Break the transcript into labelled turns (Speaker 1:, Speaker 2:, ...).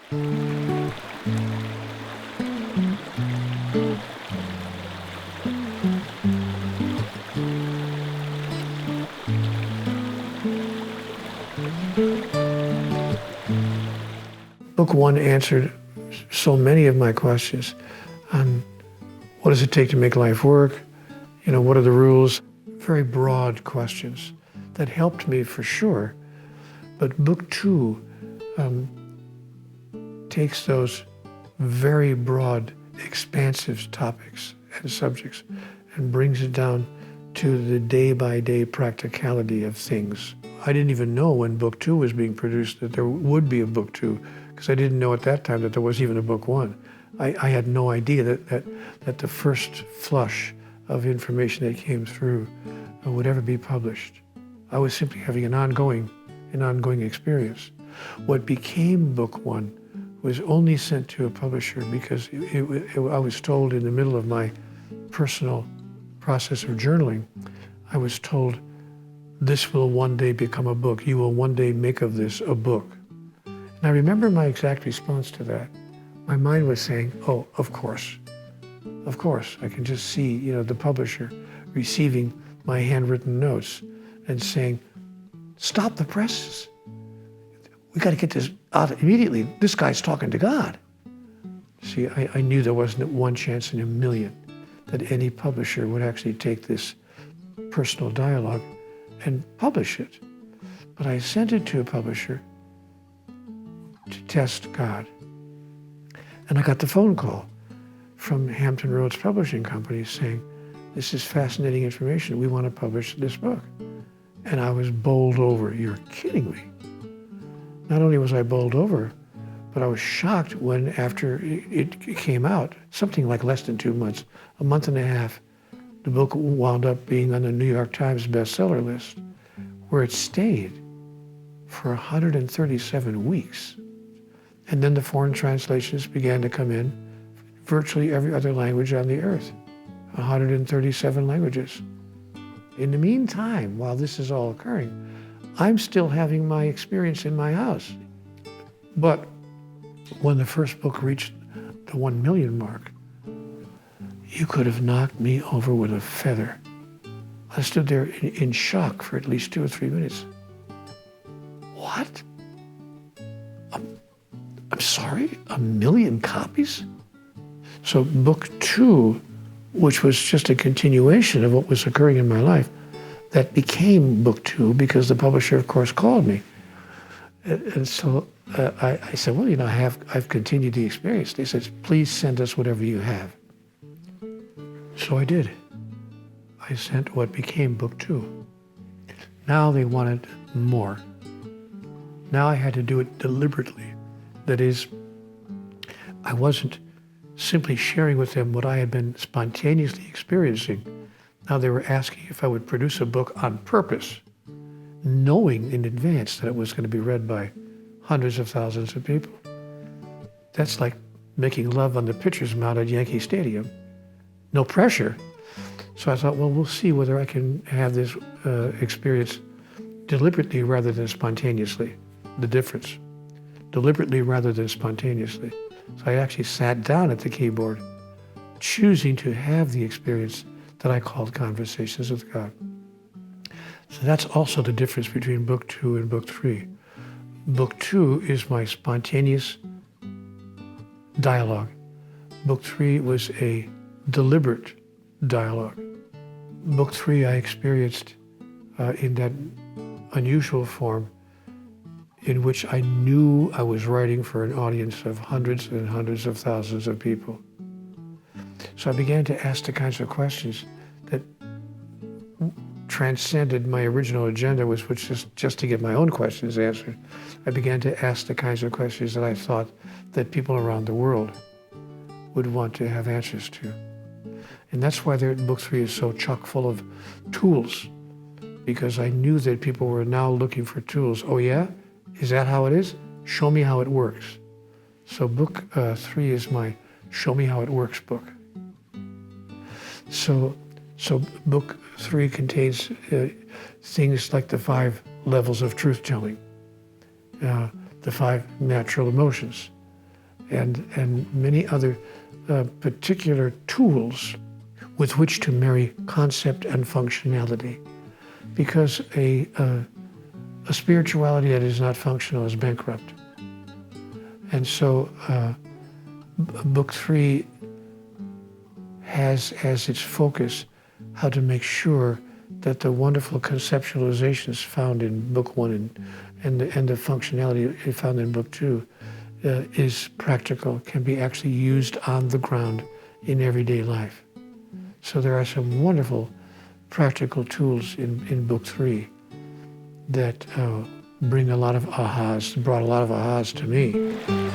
Speaker 1: Book one answered so many of my questions on what does it take to make life work? You know, what are the rules? Very broad questions that helped me for sure. But book two takes those very broad, expansive topics and subjects and brings it down to the day-by-day practicality of things. I didn't even know when book two was being produced that there would be a book two, because I didn't know at that time that there was even a book one. I had no idea that the first flush of information that came through would ever be published. I was simply having an ongoing experience. What became book one was only sent to a publisher because I was told in the middle of my personal process of journaling, I was told, this will one day become a book. You will one day make of this a book. And I remember my exact response to that. My mind was saying, oh, of course. Of course. I can just see, you know, the publisher receiving my handwritten notes and saying, stop the presses. We got to get this out immediately. This guy's talking to God. See, I knew there wasn't one chance in a million that any publisher would actually take this personal dialogue and publish it. But I sent it to a publisher to test God. And I got the phone call from Hampton Roads Publishing Company saying, this is fascinating information. We want to publish this book. And I was bowled over. You're kidding me. Not only was I bowled over, but I was shocked when after it came out, something like less than 2 months, a month and a half, the book wound up being on the New York Times bestseller list, where it stayed for 137 weeks. And then the foreign translations began to come in, virtually every other language on the earth, 137 languages. In the meantime, while this is all occurring, I'm still having my experience in my house. But when the first book reached the 1 million mark, you could have knocked me over with a feather. I stood there in shock for at least 2 or 3 minutes. What? I'm sorry, 1 million copies? So book two, which was just a continuation of what was occurring in my life, that became book two because the publisher, of course, called me. And so I said, well, you know, I've continued the experience. They said, please send us whatever you have. So I did. I sent what became book two. Now they wanted more. Now I had to do it deliberately. That is, I wasn't simply sharing with them what I had been spontaneously experiencing. Now they were asking if I would produce a book on purpose, knowing in advance that it was going to be read by hundreds of thousands of people. That's like making love on the pitcher's mound at Yankee Stadium. No pressure. So I thought, well, we'll see whether I can have this experience deliberately rather than spontaneously. The difference. Deliberately rather than spontaneously. So I actually sat down at the keyboard, choosing to have the experience that I called Conversations with God. So that's also the difference between book two and book three. Book two is my spontaneous dialogue. Book three was a deliberate dialogue. Book three I experienced in that unusual form in which I knew I was writing for an audience of hundreds and hundreds of thousands of people. So I began to ask the kinds of questions that transcended my original agenda, which was just to get my own questions answered. I began to ask the kinds of questions that I thought that people around the world would want to have answers to. And that's why book three is so chock full of tools, because I knew that people were now looking for tools. Oh yeah? Is that how it is? Show me how it works. So book three is my Show Me How It Works book. So book three contains things like the 5 levels of truth-telling, the 5 natural emotions, and many other particular tools with which to marry concept and functionality. Because a spirituality that is not functional is bankrupt. And so book 3 has as its focus how to make sure that the wonderful conceptualizations found in book 1 and the functionality found in book 2 is practical, can be actually used on the ground in everyday life. So there are some wonderful practical tools in book 3 that brought a lot of ahas to me.